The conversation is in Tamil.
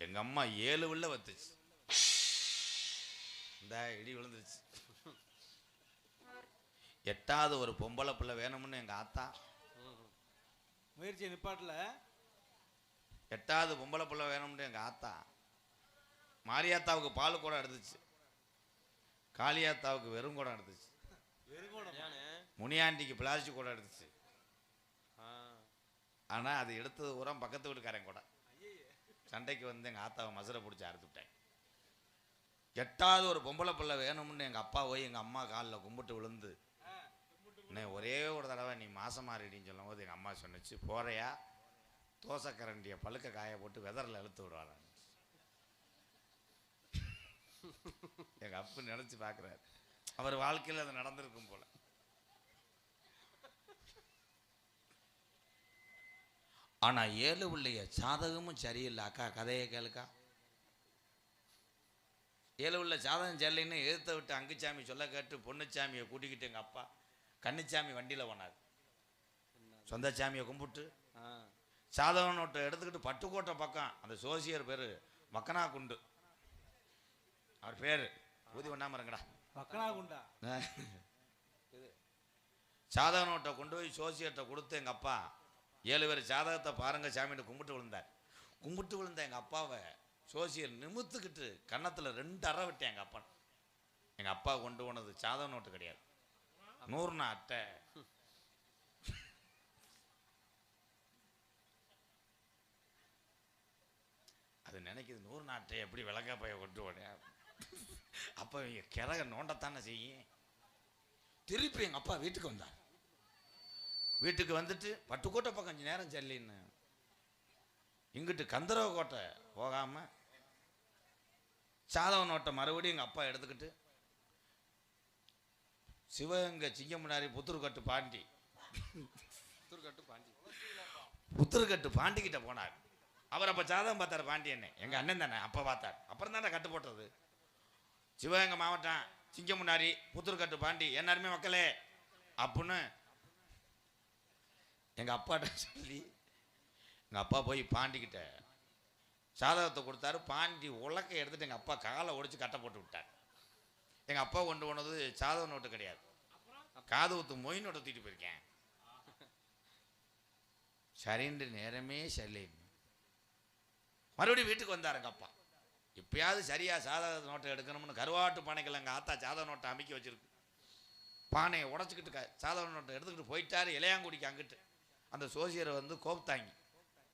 எங்க அம்மா 7 உள்ள வத்துச்சு. இந்த இடி விழுந்துருச்சு. 8வது ஒரு பொம்பளை பிள்ளை வேணும்னு எங்க ஆத்தா முயற்சியை நிப்பாட்டல. 8வது பொம்பளை பிள்ளை வேணும்னு எங்க ஆத்தா மாரியாத்தாவுக்கு பால் கூட எடுத்துச்சு, காளியாத்தாவுக்கு வெறும் கூட எடுத்துச்சு, முனியாண்டிக்கு பிளாஸ்டிக் கூட எடுத்துச்சு. ஆனா அது எடுத்தது பூரா பக்கத்து வீட்டுக்காரன் கூட. சண்டைக்கு வந்து எங்க ஆத்தாவை மசுரை பிடிச்சி அறுத்துட்டேன். 8வது ஒரு பொம்பளை பிள்ளை வேணும்னு எங்க அப்பா போய் எங்க அம்மா காலில் கும்பிட்டு விழுந்து, ஒரே ஒரு தடவை நீ மாசமாறிடின்னு சொல்லும் போது எங்க அம்மா சொன்னிச்சு, போறையா தோசை கரண்டியை பழுக்க காய போட்டு வெதரில் இழுத்து விடுவாங்க. எங்க அப்பா நினைச்சு பார்க்குறாரு, அவர் வாழ்க்கையில் அது நடந்திருக்கும் போல. ஆனா 7 பிள்ளைய சாதகமும் சரியில்லை. அக்கா கதையை கேளுக்கா. 7 உள்ள சாதகம் சரியில்லைன்னு எதிர்த்த விட்டு அங்குச்சாமி சொல்ல கேட்டு பொண்ணுச்சாமியை கூட்டிக்கிட்டு எங்க அப்பா கன்னிச்சாமி வண்டியில் போனார். சொந்த சாமியை கும்பிட்டு சாதக நோட்டை எடுத்துக்கிட்டு பட்டுக்கோட்டை பக்கம் அந்த சோசியர் பேர் மக்கனா குண்டு, அவர் பேர் ஊதி ஒண்ணாம இருங்கடா மக்கனா குண்டா. சாதக நோட்டை கொண்டு போய் சோசியர்கிட்ட கொடுத்து எங்க அப்பா 7 பேர் ஜாதகத்தை பாருங்க சாமின்னு கும்பிட்டு விழுந்தார். கும்பிட்டு விழுந்த எங்க அப்பாவை சோசியர் நிமித்துக்கிட்டு கன்னத்துல 2 அறை விட்டேன் எங்க அப்பா. எங்க அப்பா கொண்டு போனது சாதக நோட்டு கிடையாது, 100 அட்டை. அது நினைக்குது 100 அட்டை எப்படி விளக்கா பைய கொண்டு போனேன். அப்ப கிறக நோண்டத்தானே செய்யும். திருப்பி எங்க அப்பா வீட்டுக்கு வந்தார். வீட்டுக்கு வந்துட்டு பட்டுக்கோட்டை பக்கம் 5 நேரம் செல்லின்னு இங்கிட்டு கந்தரவ கோட்டை போகாம சாதக நோட்டை மறுபடியும் எங்க அப்பா எடுத்துக்கிட்டு சிவகங்கை சிங்கமுனாரி புத்தூர்கட்டு பாண்டி பாண்டிக்கிட்ட போனார். அவர் அப்ப ஜாதகம் பார்த்தார். பாண்டியன்னு எங்க அண்ணன் தானே அப்ப பார்த்தார். அப்புறம் தானே கட்டு போட்டது. சிவகங்கை மாவட்டம் சிங்கமுனாரி புத்தூர்கட்டு பாண்டி எல்லாருமே மக்களே அப்படின்னு எங்க அப்பாட்ட சொல்லி எங்க அப்பா போய் பாண்டிக்கிட்ட சாதகத்தை கொடுத்தாரு. பாண்டி உலக்கை எடுத்துட்டு எங்க அப்பா காலை ஒடிச்சு கட்டை போட்டு விட்டார். எங்க அப்பா கொண்டு போனது சாதக நோட்டு கிடையாது, காது ஊத்து மொய் நோட்டை தூக்கிட்டு போயிருக்கேன். சரின்று நேரமே சரியில்லை. மறுபடியும் வீட்டுக்கு வந்தார் எங்க அப்பா. எப்பயாவது சரியா சாதக நோட்டை எடுக்கணும்னு கருவாட்டு பானைகள் எங்க ஆத்தா சாதக நோட்டை அமைக்க வச்சிருக்கு. பானையை உடச்சிக்கிட்டு சாதக நோட்டை எடுத்துக்கிட்டு போயிட்டாரு இளையாங்குடிக்கு. அங்கிட்டு அந்த சோசியரை வந்து கோப்தாங்கி